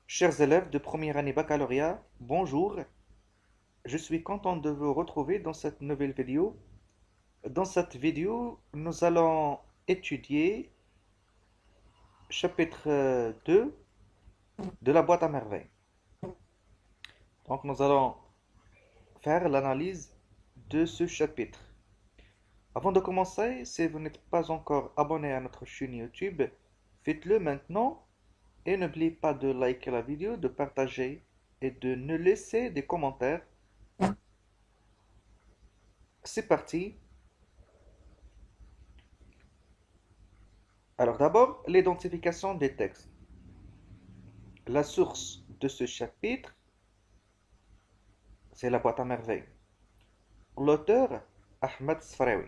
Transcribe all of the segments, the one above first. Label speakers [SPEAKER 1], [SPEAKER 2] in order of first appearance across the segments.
[SPEAKER 1] Chers élèves de première année baccalauréat, bonjour. Je suis content de vous retrouver dans cette nouvelle vidéo. Dans cette vidéo, nous allons étudier chapitre 2 de la boîte à merveilles. Donc nous allons faire l'analyse de ce chapitre. Avant de commencer, si vous n'êtes pas encore abonné à notre chaîne YouTube, faites-le maintenant et n'oubliez pas de liker la vidéo, de partager et de nous laisser des commentaires. C'est parti. Alors d'abord, l'identification des textes. La source de ce chapitre, c'est la boîte à merveilles. L'auteur, Ahmed Sfraoui.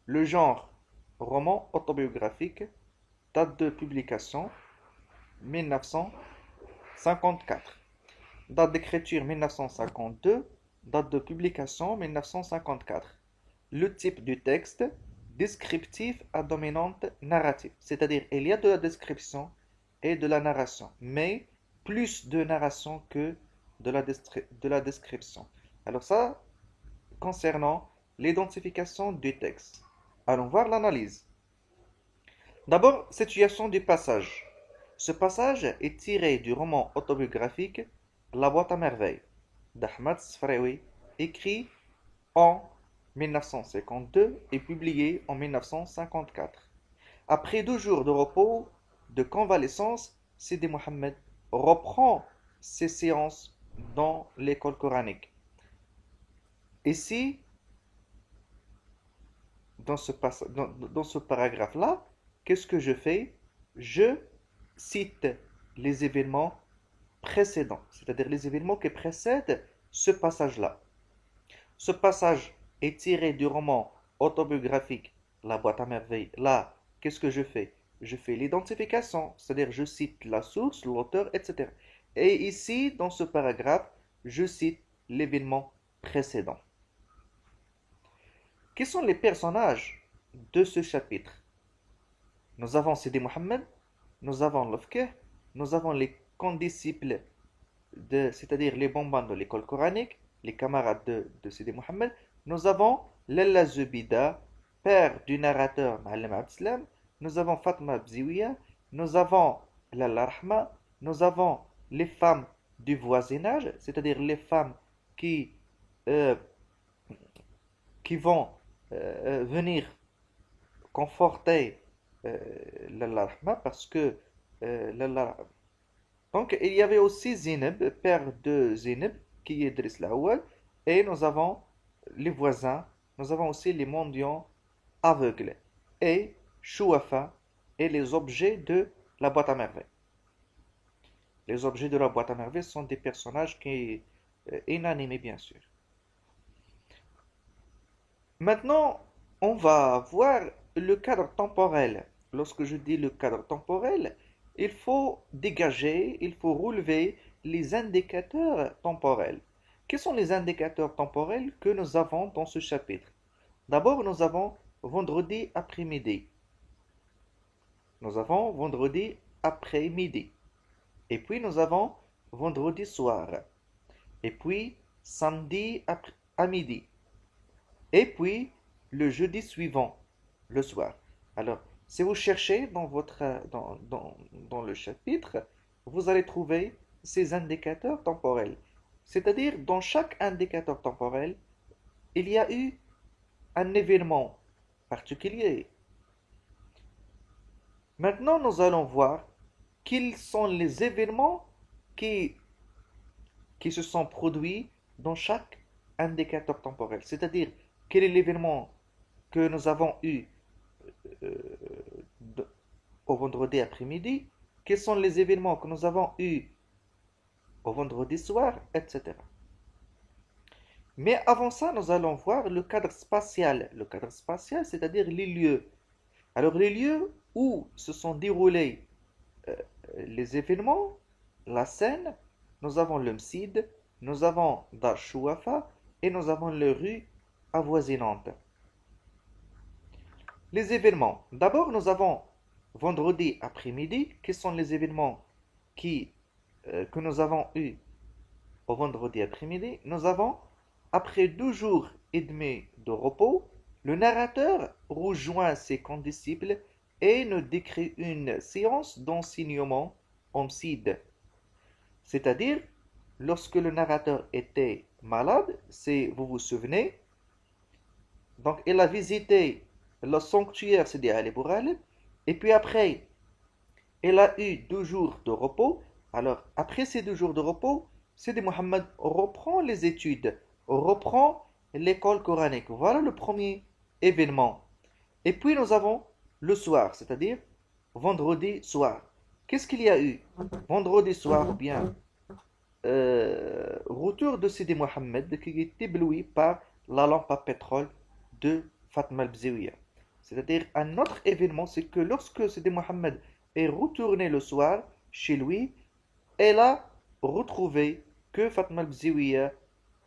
[SPEAKER 1] Le genre, roman autobiographique. Date de publication, 1954. Date d'écriture, 1952. Date de publication, 1954. Le type du texte, descriptif à dominante narrative. C'est-à-dire, il y a de la description et de la narration, mais plus de narration que de la description. Alors ça, concernant l'identification du texte. Allons voir l'analyse. D'abord, situation du passage. Ce passage est tiré du roman autobiographique La boîte à merveilles d'Ahmed Sfraoui, écrit en 1952 et publié en 1954. Après 2 jours de repos, de convalescence, Sidi Mohammed reprend ses séances dans l'école coranique. Ici, dans ce paragraphe-là, qu'est-ce que je fais? Je cite les événements précédents, c'est-à-dire les événements qui précèdent ce passage-là. Ce passage est tiré du roman autobiographique La boîte à merveilles. Là, qu'est-ce que je fais? Je fais l'identification, c'est-à-dire je cite la source, l'auteur, etc. Et ici, dans ce paragraphe, je cite l'événement précédent. Qui sont les personnages de ce chapitre? Nous avons Sidi Mohammed, nous avons Lofke, nous avons les condisciples, c'est-à-dire les bombans de l'école coranique, les camarades de Sidi Mohammed. Nous avons Lalla Zubida, père du narrateur Ma'alem Abdeslam. Nous avons Fatma Bziouia. Nous avons Lalla Rahma. Nous avons les femmes du voisinage, c'est-à-dire les femmes qui, euh, qui vont venir conforter Lalla Rahma parce que Lalla. Donc, il y avait aussi Zineb, père de Zineb, qui est Driss Laoual, et nous avons les voisins, nous avons aussi les mendiants aveugles, et Chouafa, et les objets de la boîte à merveilles. Les objets de la boîte à merveilles sont des personnages qui inanimés, bien sûr. Maintenant, on va voir le cadre temporel. Lorsque je dis le cadre temporel, il faut dégager, il faut relever les indicateurs temporels. Quels sont les indicateurs temporels que nous avons dans ce chapitre? D'abord, nous avons vendredi après-midi. Nous avons vendredi après-midi. Et puis, nous avons vendredi soir. Et puis, samedi à midi. Et puis, le jeudi suivant, le soir. Alors, si vous cherchez dans le chapitre, vous allez trouver ces indicateurs temporels. C'est-à-dire, dans chaque indicateur temporel, il y a eu un événement particulier. Maintenant, nous allons voir quels sont les événements qui, qui se sont produits dans chaque indicateur temporel. C'est-à-dire, quel est l'événement que nous avons eu euh, au vendredi après-midi, quels sont les événements que nous avons eus au vendredi soir, etc. Mais avant ça, nous allons voir le cadre spatial. Le cadre spatial, c'est-à-dire les lieux. Alors, les lieux où se sont déroulés euh, les événements, la scène, nous avons le Msid, nous avons Dar Shouafa et nous avons les rues avoisinantes. Les événements. D'abord, nous avons vendredi après-midi. Quels sont les événements qui que nous avons eu au vendredi après-midi, nous avons, après 2 jours et demi de repos, le narrateur rejoint ses condisciples et nous décrit une séance d'enseignement homicide. C'est-à-dire, lorsque le narrateur était malade, vous vous souvenez, donc il a visité le sanctuaire Sidi Ali Bouralib, et puis après, il a eu 2 jours de repos. Alors, après ces 2 jours de repos, Sidi Mohammed reprend les études, reprend l'école coranique. Voilà le premier événement. Et puis nous avons le soir, c'est-à-dire vendredi soir. Qu'est-ce qu'il y a eu? Vendredi soir, ou bien retour de Sidi Mohammed qui est ébloui par la lampe à pétrole de Fatma al-Bziouya. C'est-à-dire un autre événement, c'est que lorsque Sidi Mohammed est retourné le soir chez lui, elle a retrouvé que Fatma al-Bziouya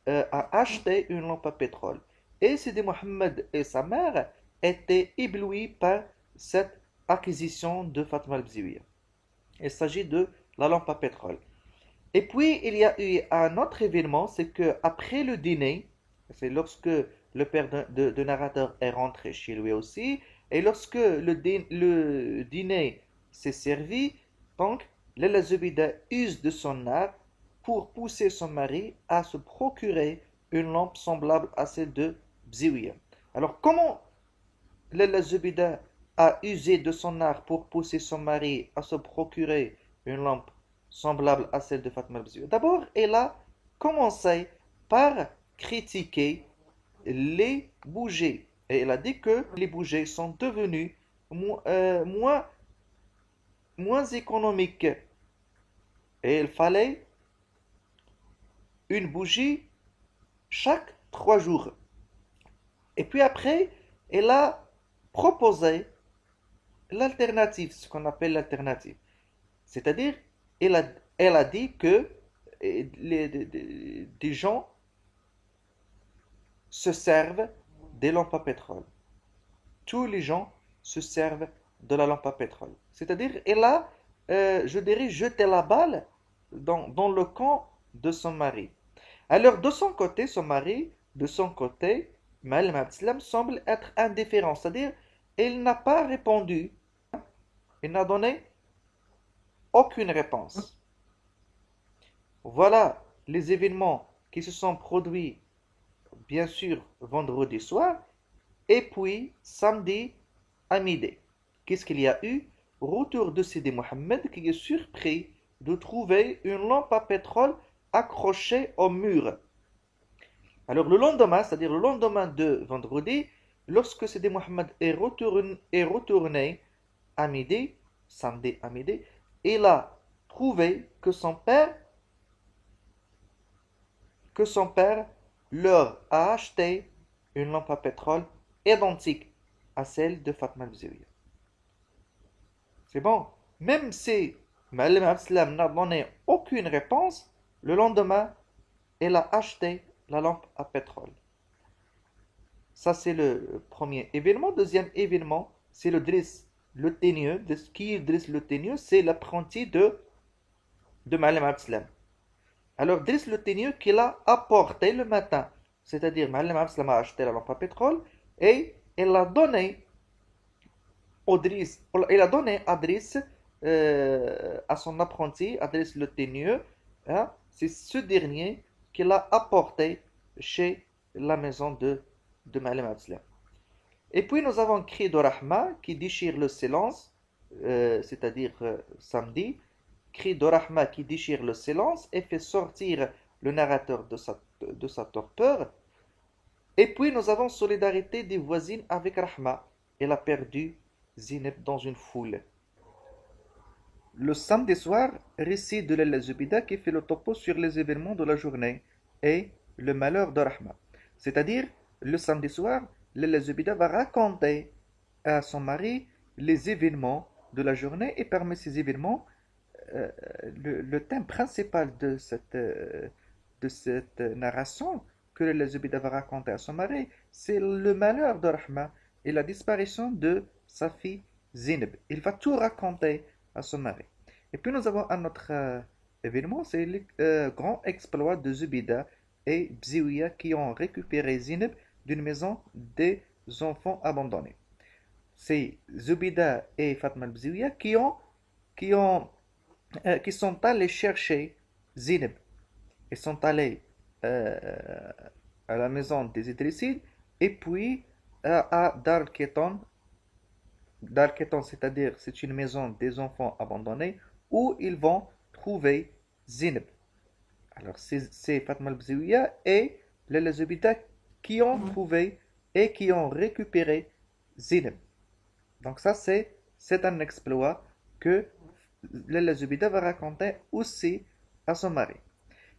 [SPEAKER 1] a acheté une lampe à pétrole. Et Sidi Mohammed et sa mère étaient éblouis par cette acquisition de Fatma al-Bziouya. Il s'agit de la lampe à pétrole. Et puis, il y a eu un autre événement, c'est que après le dîner, c'est lorsque le père de narrateur est rentré chez lui aussi, et lorsque le dîner s'est servi, donc, Lalla Zubida use de son art pour pousser son mari à se procurer une lampe semblable à celle de Bziouya. Alors, comment Lalla Zubida a usé de son art pour pousser son mari à se procurer une lampe semblable à celle de Fatma al-Bziouya? D'abord, elle a commencé par critiquer les bougies. Et elle a dit que les bougies sont devenues moins économiques. Et il fallait une bougie chaque 3 jours. Et puis après, elle a proposé l'alternative, ce qu'on appelle l'alternative. C'est-à-dire, elle a dit que des gens se servent des lampes à pétrole. Tous les gens se servent de la lampe à pétrole. C'est-à-dire, elle a, je dirais, jeté la balle dans le camp de son mari. Alors, de son côté, son mari, de son côté, Ma'al Abdeslam semble être indifférent. C'est-à-dire, il n'a pas répondu, il n'a donné aucune réponse. Voilà les événements qui se sont produits, bien sûr, vendredi soir, et puis samedi à midi. Qu'est-ce qu'il y a eu? Retour de Sidi Mohammed qui est surpris de trouver une lampe à pétrole accrochée au mur. Alors le lendemain, c'est-à-dire le lendemain de vendredi, lorsque Sidi Mohammed est retourné à midi, samedi à midi, il a trouvé que son père leur a acheté une lampe à pétrole identique à celle de Fatma al-Bziouya. C'est bon. Même si Ma'alem Abdeslam n'a donné aucune réponse, le lendemain, elle a acheté la lampe à pétrole. Ça, c'est le premier événement. Deuxième événement, c'est le Driss le Teigneux. Qui est Driss le Teigneux? C'est l'apprenti de Ma'alem Abdeslam. Alors, Driss le Teigneux qu'il a apporté le matin. C'est-à-dire, Ma'alem Abdeslam a acheté la lampe à pétrole et elle l'a donné il a donné à Driss, à son apprenti, à Driss le Teigneux. Hein, c'est ce dernier qu'il a apporté chez la maison de Ma'alem Abdeslam. Et puis nous avons cri de Rahma qui déchire le silence, c'est-à-dire samedi. Cri de Rahma qui déchire le silence et fait sortir le narrateur de sa torpeur. Et puis nous avons solidarité des voisines avec Rahma. Elle a perdu Zineb dans une foule. Le samedi soir, récit de Lalla Zubida qui fait le topo sur les événements de la journée et le malheur de Rahma. C'est-à-dire, le samedi soir, Lalla Zubida va raconter à son mari les événements de la journée et parmi ces événements, le thème principal de cette narration que Lalla Zubida va raconter à son mari, c'est le malheur de Rahma et la disparition de sa fille Zineb. Il va tout raconter à son mari. Et puis nous avons un autre événement, c'est le grand exploit de Zubida et Bziouia qui ont récupéré Zineb d'une maison des enfants abandonnés. C'est Zubida et Fatma Bziouia qui ont, qui sont allés chercher Zineb. Ils sont allés euh, à la maison des Idrissides et puis à Dar Keton. Dar Keton, c'est-à-dire c'est une maison des enfants abandonnés où ils vont trouver Zineb. Alors c'est Fatma al-Bziouia et Lala Zubida qui ont trouvé et qui ont récupéré Zineb. Donc ça c'est un exploit que Lala Zubida va raconter aussi à son mari.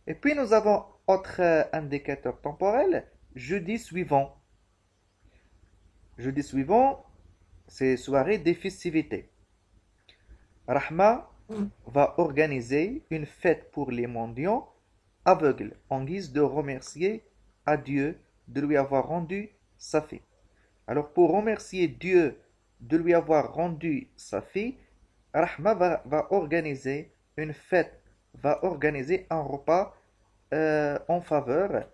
[SPEAKER 1] Et puis nous avons autre indicateur temporel, jeudi suivant. Jeudi suivant, c'est soirée des festivités. Rahma va organiser une fête pour les mendiants aveugles en guise de remercier à Dieu de lui avoir rendu sa fille. Alors pour remercier Dieu de lui avoir rendu sa fille, Rahma va organiser une fête, va organiser un repas en faveur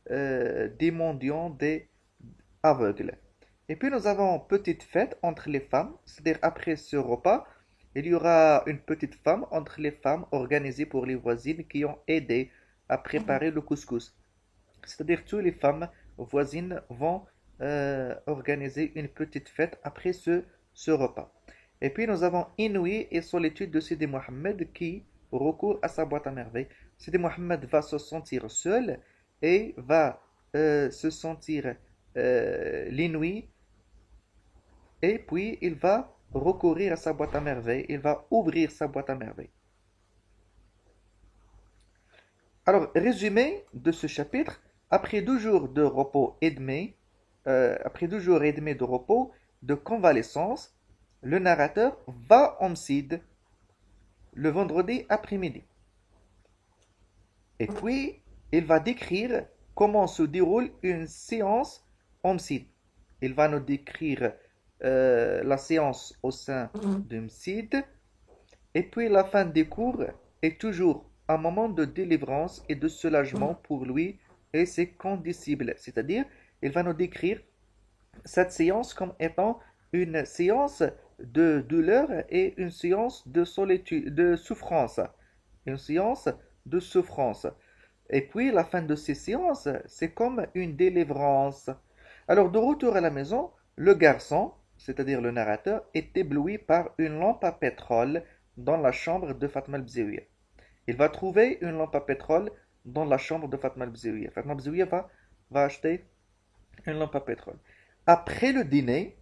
[SPEAKER 1] des mendiants, des aveugles. Et puis nous avons une petite fête entre les femmes, c'est-à-dire après ce repas, il y aura une petite femme entre les femmes organisée pour les voisines qui ont aidé à préparer le couscous. C'est-à-dire toutes les femmes voisines vont organiser une petite fête après ce repas. Et puis nous avons Inouï et Solitude de Sidi Mohammed qui recourt à sa boîte à merveilles. Sidi Mohammed va se sentir seul et va se sentir l'inouï et puis il va recourir à sa boîte à merveilles, il va ouvrir sa boîte à merveilles. Alors, résumé de ce chapitre, après 2 jours de repos et demi, après 2 jours et demi de repos, de convalescence, le narrateur va en Msid le vendredi après-midi. Et puis, il va décrire comment se déroule une séance en Msid. Il va nous décrire la séance au sein de Msid. Et puis, la fin des cours est toujours un moment de délivrance et de soulagement pour lui et ses condisciples. C'est-à-dire, il va nous décrire cette séance comme étant une séance de douleur et une séance de solitude, de souffrance. Une séance de souffrance. Et puis, la fin de ces séances, c'est comme une délivrance. Alors, de retour à la maison, le garçon, c'est-à-dire le narrateur, est ébloui par une lampe à pétrole dans la chambre de Fatma al-Bziouia. Il va trouver une lampe à pétrole dans la chambre de Fatma al-Bziouia. Fatma al-Bziouia va acheter une lampe à pétrole. Après le dîner,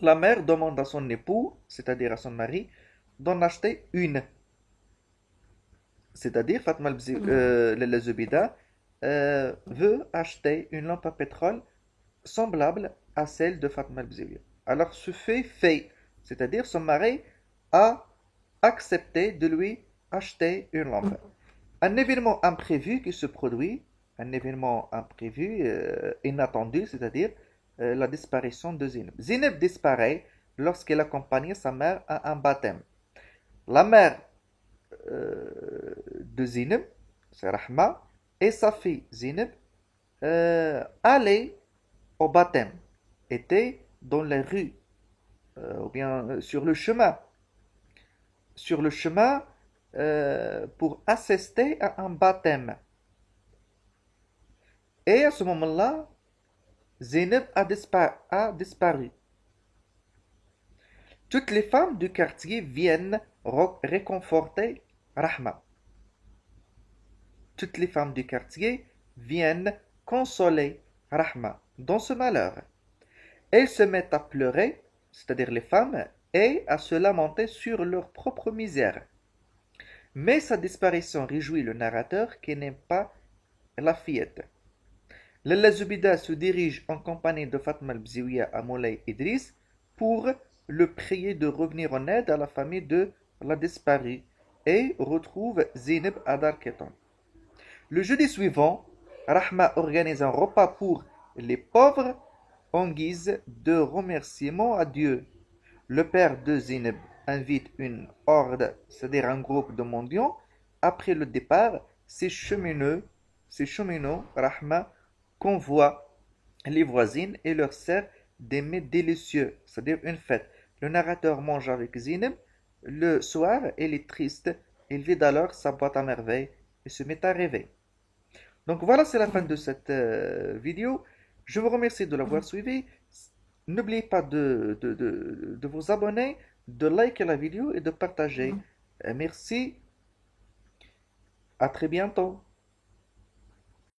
[SPEAKER 1] la mère demande à son époux, c'est-à-dire à son mari, d'en acheter une. C'est-à-dire Fatma al-Zubida veut acheter une lampe à pétrole semblable à celle de Fatma al-Bziouia. Alors ce fait, c'est-à-dire son mari a accepté de lui acheter une lampe. Un événement imprévu qui se produit, un événement imprévu, inattendu, c'est-à-dire la disparition de Zineb. Zineb disparaît lorsqu'elle accompagnait sa mère à un baptême. La mère de Zineb, c'est Rahma, et sa fille Zineb allaient au baptême, étaient dans les rues, ou bien sur le chemin. Sur le chemin pour assister à un baptême. Et à ce moment-là, Zainab a disparu. Toutes les femmes du quartier viennent réconforter Rahma. Toutes les femmes du quartier viennent consoler Rahma dans ce malheur. Elles se mettent à pleurer, c'est-à-dire les femmes, et à se lamenter sur leur propre misère. Mais sa disparition réjouit le narrateur qui n'aime pas la fillette. Lalla Zubida se dirige en compagnie de Fatma al-Bziouia à Moulay Idriss pour le prier de revenir en aide à la famille de la disparue et retrouve Zineb à Dar Keton. Le jeudi suivant, Rahma organise un repas pour les pauvres en guise de remerciement à Dieu. Le père de Zineb invite une horde, c'est-à-dire un groupe de mendiants, après le départ, ces cheminots, Rahma, convoient les voisines et leur servent des mets délicieux, c'est-à-dire une fête. Le narrateur mange avec Zineb. Le soir, elle est triste. Il vide alors sa boîte à merveilles et se met à rêver. Donc voilà, c'est la fin de cette vidéo. Je vous remercie de l'avoir suivi. N'oubliez pas de vous abonner, de liker la vidéo et de partager. Merci. À très bientôt.